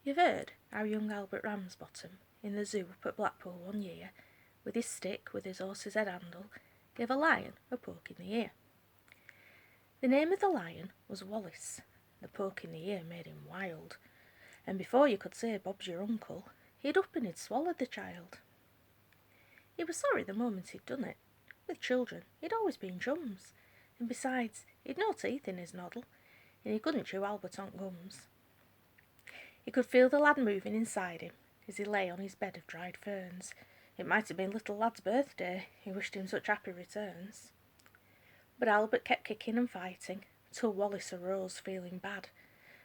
You've heard how young Albert Ramsbottom, in the zoo up at Blackpool one year, with his stick with his horse's head handle, gave a lion a poke in the ear. The name of the lion was Wallace. The poke in the ear made him wild, and before you could say Bob's your uncle, he'd up and he'd swallowed the child. He was sorry the moment he'd done it. With children, he'd always been chums, and besides, he'd no teeth in his noddle, and he couldn't chew Albert on gums. He could feel the lad moving inside him as he lay on his bed of dried ferns. It might have been little lad's birthday, he wished him such happy returns. But Albert kept kicking and fighting, till Wallace arose feeling bad,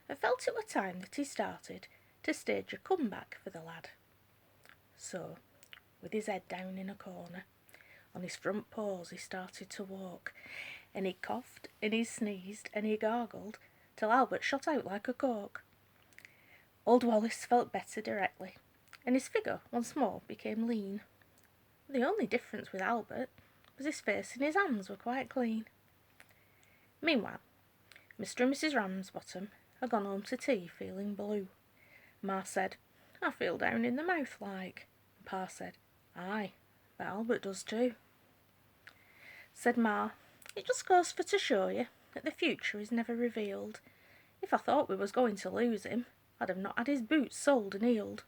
and felt it were time that he started to stage a comeback for the lad. So, with his head down in a corner, on his front paws he started to walk, and he coughed, and he sneezed, and he gargled, till Albert shot out like a cork. Old Wallace felt better directly, and his figure once more became lean. The only difference with Albert was his face and his hands were quite clean. Meanwhile, Mr. and Mrs. Ramsbottom had gone home to tea feeling blue. Ma said, "I feel down in the mouth like," and Pa said, "Aye, but Albert does too." Said Ma, "It just goes for to show you that the future is never revealed. If I thought we was going to lose him, I'd have not had his boots soled and heeled."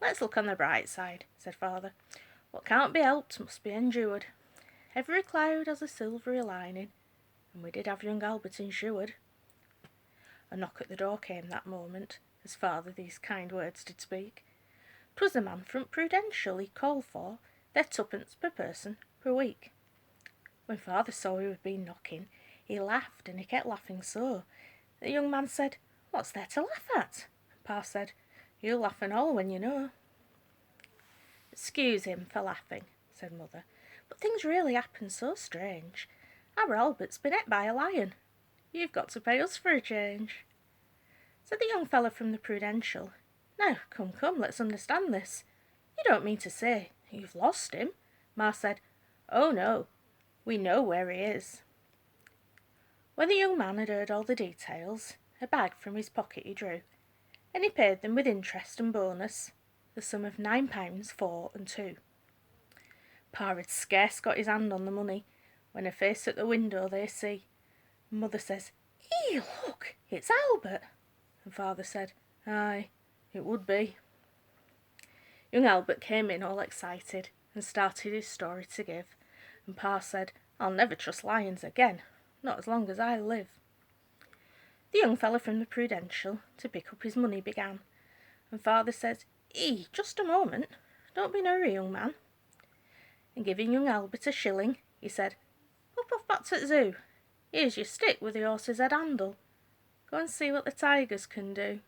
"Let's look on the bright side," said Father. "What can't be helped must be endured. Every cloud has a silvery lining, and we did have young Albert insured." A knock at the door came that moment, as Father these kind words did speak. 'Twas the man from Prudential he called for their twopence per person per week. When Father saw who had been knocking, he laughed, and he kept laughing so. The young man said, "What's there to laugh at?" And Pa said, "You'll laugh and all when you know." "Excuse him for laughing," said Mother, "but things really happen so strange. Our Albert's been ate by a lion. You've got to pay us for a change." Said the young fellow from the Prudential, "Now, come, let's understand this. You don't mean to say you've lost him?" Ma said, "Oh no, we know where he is." When the young man had heard all the details, a bag from his pocket he drew, and he paid them with interest and bonus, the sum of £9 4 and 2. Pa had scarce got his hand on the money, when a face at the window they see. Mother says, look, it's Albert." And Father said, "Aye, it would be." Young Albert came in all excited and started his story to give, and Pa said, "I'll never trust lions again, not as long as I live." The young fellow from the Prudential to pick up his money began, and Father said, "Just a moment, don't be in a hurry, young man." And giving young Albert a shilling, he said, "Pop off back to the zoo. Here's your stick with the horse's head handle. Go and see what the tigers can do."